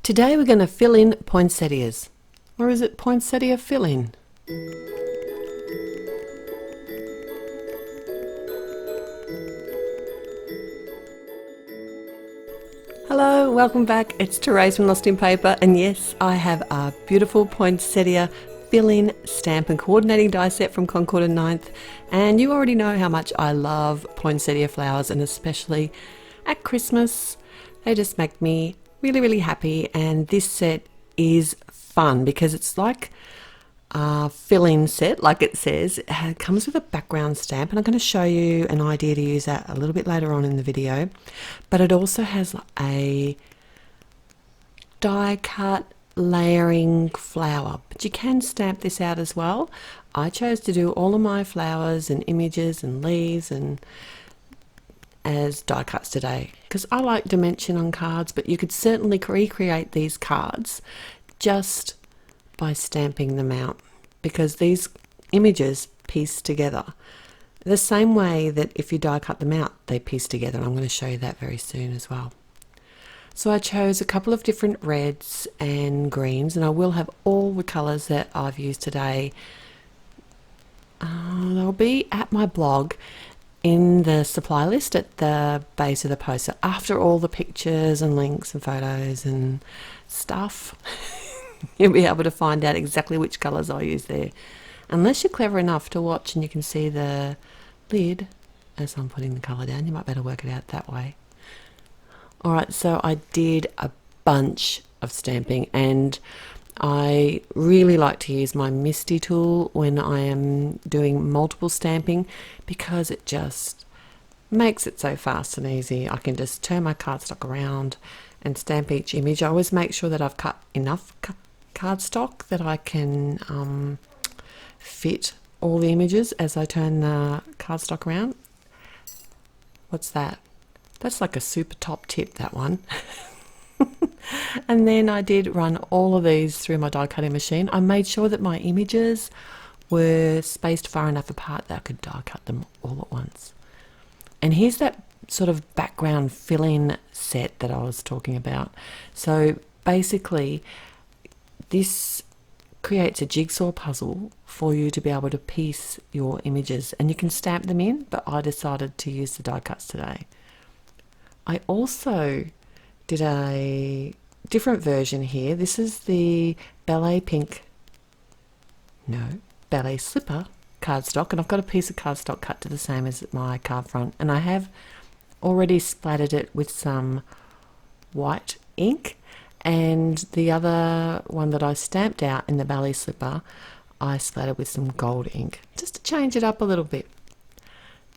Today we're going to fill in poinsettias. Or is it poinsettia fill in? Hello, welcome back. It's Therese from Lost in Paper, and yes, I have a beautiful poinsettia fill-in stamp and coordinating die set from Concord and Ninth, and you already know how much I love poinsettia flowers, and especially at Christmas. They just make me really happy, and this set is fun because it's like a fill-in set, like it says. It comes with a background stamp, and I'm going to show you an idea to use that a little bit later on in the video. But it also has a die cut layering flower, but you can stamp this out as well. I chose to do all of my flowers and images and leaves and as die cuts today because I like dimension on cards, but you could certainly recreate these cards just by stamping them out, because these images piece together the same way that if you die cut them out, they piece together. I'm going to show you that very soon as well. So I chose a couple of different reds and greens, and I will have all the colours that I've used today. They'll be at my blog in the supply list at the base of the post. So after all the pictures and links and photos and stuff, you'll be able to find out exactly which colours I use there. Unless you're clever enough to watch and you can see the lid as I'm putting the colour down, you might better work it out that way. Alright, so I did a bunch of stamping, and I really like to use my MISTI tool when I am doing multiple stamping because it just makes it so fast and easy. I can just turn my cardstock around and stamp each image. I always make sure that I've cut enough cardstock that I can fit all the images as I turn the cardstock around. What's that? That's like a super top tip, that one. And then I did run all of these through my die cutting machine. I made sure that my images were spaced far enough apart that I could die cut them all at once. And here's that sort of background fill-in set that I was talking about. So basically this creates a jigsaw puzzle for you to be able to piece your images, and you can stamp them in, but I decided to use the die cuts today. I also did a different version here. This is the Ballet Slipper cardstock, and I've got a piece of cardstock cut to the same as my card front, and I have already splattered it with some white ink, and the other one that I stamped out in the Ballet Slipper I splattered with some gold ink just to change it up a little bit.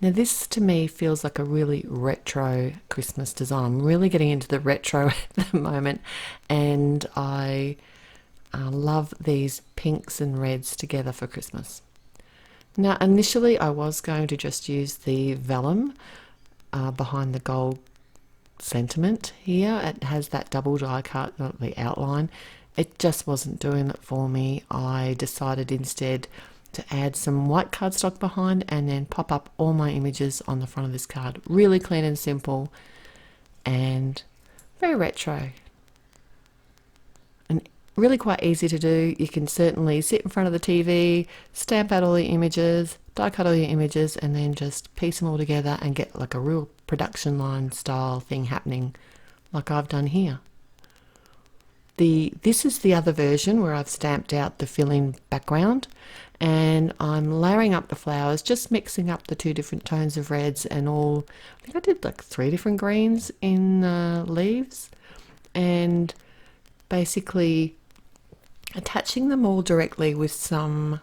Now this to me feels like a really retro Christmas design. I'm really getting into the retro at the moment, and I love these pinks and reds together for Christmas. Now initially I was going to just use the vellum behind the gold sentiment here. It has that double die cut, not the outline. It just wasn't doing it for me. I decided instead to add some white cardstock behind and then pop up all my images on the front of this card. Really clean and simple and very retro and really quite easy to do. You can certainly sit in front of the TV, stamp out all the images, die cut all your images, and then just piece them all together and get like a real production line style thing happening like I've done here. This is the other version where I've stamped out the fill-in background, and I'm layering up the flowers, just mixing up the two different tones of reds and all. I think I did like 3 different greens in the leaves, and basically attaching them all directly with some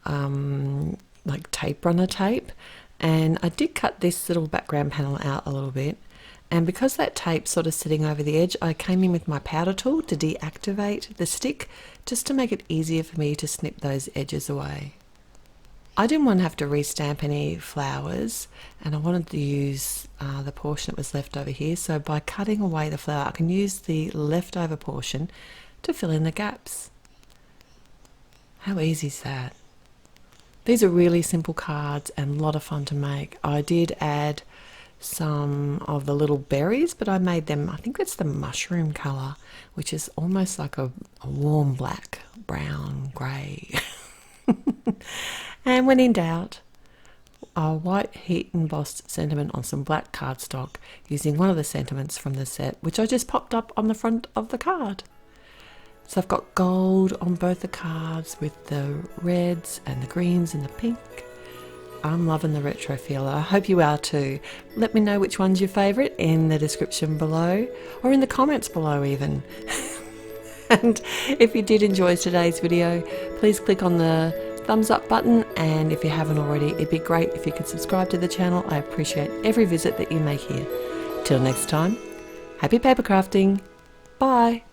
like tape runner tape. And I did cut this little background panel out a little bit, and because that tape's sort of sitting over the edge, I came in with my powder tool to deactivate the stick just to make it easier for me to snip those edges away. I didn't want to have to restamp any flowers, and I wanted to use the portion that was left over here, so by cutting away the flower I can use the leftover portion to fill in the gaps. How easy is that? These are really simple cards and a lot of fun to make. I did add some of the little berries, but I made them, I think it's the mushroom colour, which is almost like a warm black, brown, grey. And when in doubt, a white heat embossed sentiment on some black cardstock using one of the sentiments from the set, which I just popped up on the front of the card. So I've got gold on both the cards with the reds and the greens and the pink. I'm loving the retro feel. I hope you are too. Let me know which one's your favourite in the description below, or in the comments below even. And if you did enjoy today's video, please click on the thumbs up button, and if you haven't already, it'd be great if you could subscribe to the channel. I appreciate every visit that you make here. Till next time, happy paper crafting. Bye.